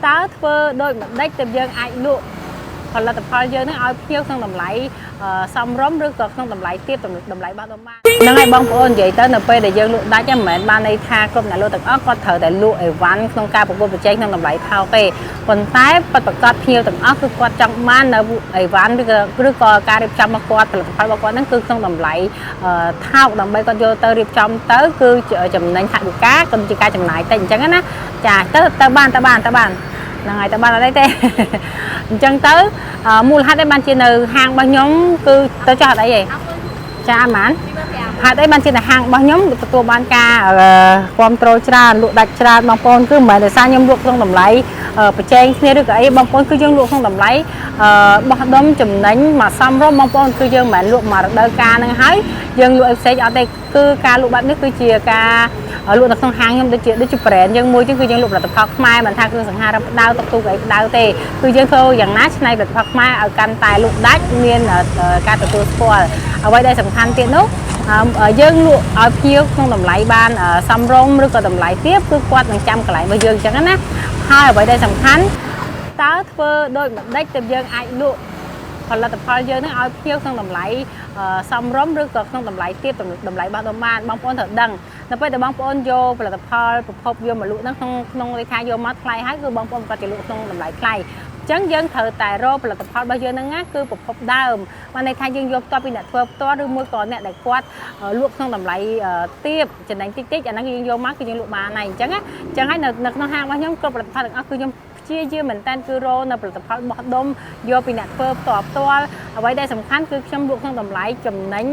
តើធ្វើដោយមិនដេចទៅយើងអាចលក់ផលិតផលយើងនឹងឲ្យភ្ញៀវក្នុងតម្លៃសមរម្យឬក៏ក្នុងតម្លៃទាបតម្លៃបោះដុំបានហ្នឹងហើយបងប្អូននិយាយទៅនៅពេលដែលយើងលក់ដាច់មិនមែនបានន័យថាគ្រប់អ្នកលក់ទាំងអស់គាត់ត្រូវតែលក់អីវ៉ាន់ក្នុងការប្រកួតប្រជែងក្នុងតម្លៃថោកទេប៉ុន្តែពិតប្រាកដភ្ញៀវទាំងអស់គឺគាត់ចង់បាននៅអីវ៉ាន់ឬក៏ការរៀបចំរបស់គាត់ផលិតផលរបស់គាត់ហ្នឹងគឺក្នុងតម្លៃថោកដើម្បីគាត់យកទៅរៀបចំទៅគឺចំណេញថវិកាក៏ជាការចំណាយតិចអញ្ចឹងណាចាទៅបានហ្នឹងហើយតើបានអត់ទេអញ្ចឹងទៅមូលហេតុអីបានជានៅហាងរបស់ខ្ញុំគឺទៅចោះអត់អីទេចាអាម៉ានហេតុអីបានជានៅហាងរបស់ខ្ញុំទទួលបានការគ្រប់គ្រងច្រើនលក់ដាច់ច្រើនបងប្អូនគឺមិនមែនដោយសារខ្ញុំលក់ក្នុងតម្លៃប្រជែងគ្នាឬក៏អីបងប្អូនគឺយើងលក់ក្នុងតម្លៃបោះដុំចំណេញមកសមរម្យបងប្អូនគឺយើងមិនមែនលក់មករដូវកាលហ្នឹងហើយយើងលក់ឲ្យផ្សេងអត់ទេគឺការលក់បែបនេះគឺជាការលក់នៅក្នុងហាងខ្ញុំដូចជា brand យើងមួយចឹងគឺយើងលក់ផលិតផលខ្មែរមិនថាគ្រឿងសង្ហារឹមផ្ដៅតុកទូកអីផ្ដៅទេគឺយើងធ្វើយ៉ាងណាច្នៃផលិតផលខ្មែរឲ្យកាន់តែលក់ដាច់មានការទទួលស្គាល់អ្វីដែលសំខាន់ទៀតនោះយើងលក់ឲ្យភ្ញៀវក្នុងតម្លៃបានសមរម្យឬក៏តម្លៃទាបគឺគាត់នឹងចាំកន្លែងរបស់យើងអញ្ចឹងណាហើយអ្វីដែលសំខាន់តើធ្វើដោយមិនដេចទៅយើងអាចលក់ផលិតផលយើងនឹងឲ្យភ្ញៀវក្នុងតម្លៃសមរម្យឬក៏ក្នុងតម្លៃទាបតម្លៃបោះដុំបានបងប្អូនត្រូវដឹងនៅពេលដែលបងប្អូនយកផលិតផលប្រភពយកមកលក់នឹងក្នុងន័យថាយកមកថ្លៃហើយគឺបងប្អូនគាត់จะលក់ក្នុងតម្លៃថ្លៃអញ្ចឹងយើងត្រូវតែរកផលិតផលរបស់យើងហ្នឹងណាគឺប្រភពដើមបានន័យថាយើងយកផ្ទាល់ពីអ្នកធ្វើផ្ទាល់ឬមួយក៏អ្នកដែលគាត់លក់ក្នុងតម្លៃទាបចំណេញតិចអាហ្នឹងយើងយកមកគឺយើងលក់បានហើយអញ្ចឹងហើយនៅក្នុងហាងរបស់ខ្ញុំគ្រប់ផលិតផលទាំងអស់គឺខ្ញុំជាយាមមែនតើគឺរនៅផលិតផលបោះដុំយកពីអ្នកធ្វើផ្ទាល់អ្វីដែលសំខាន់គឺខ្ញុំលក់ក្នុងតម្លៃចំណេញ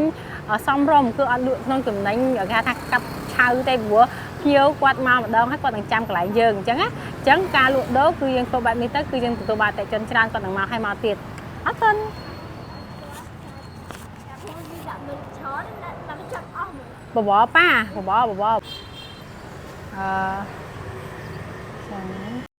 សមរម្យគឺអត់លក់ក្នុងចំណេញគេថាកាត់ឆៅទេព្រោះភ្ញៀវគាត់មកម្ដងហើយគាត់នឹងចាំកន្លែងយើងអញ្ចឹងការលក់ដូរគឺយើងធ្វើបែបនេះទៅគឺយើងទទួលបានតែជនច្រើនគាត់នឹងមកឲ្យមកទៀតអរគុណបបប៉ាបបអឺ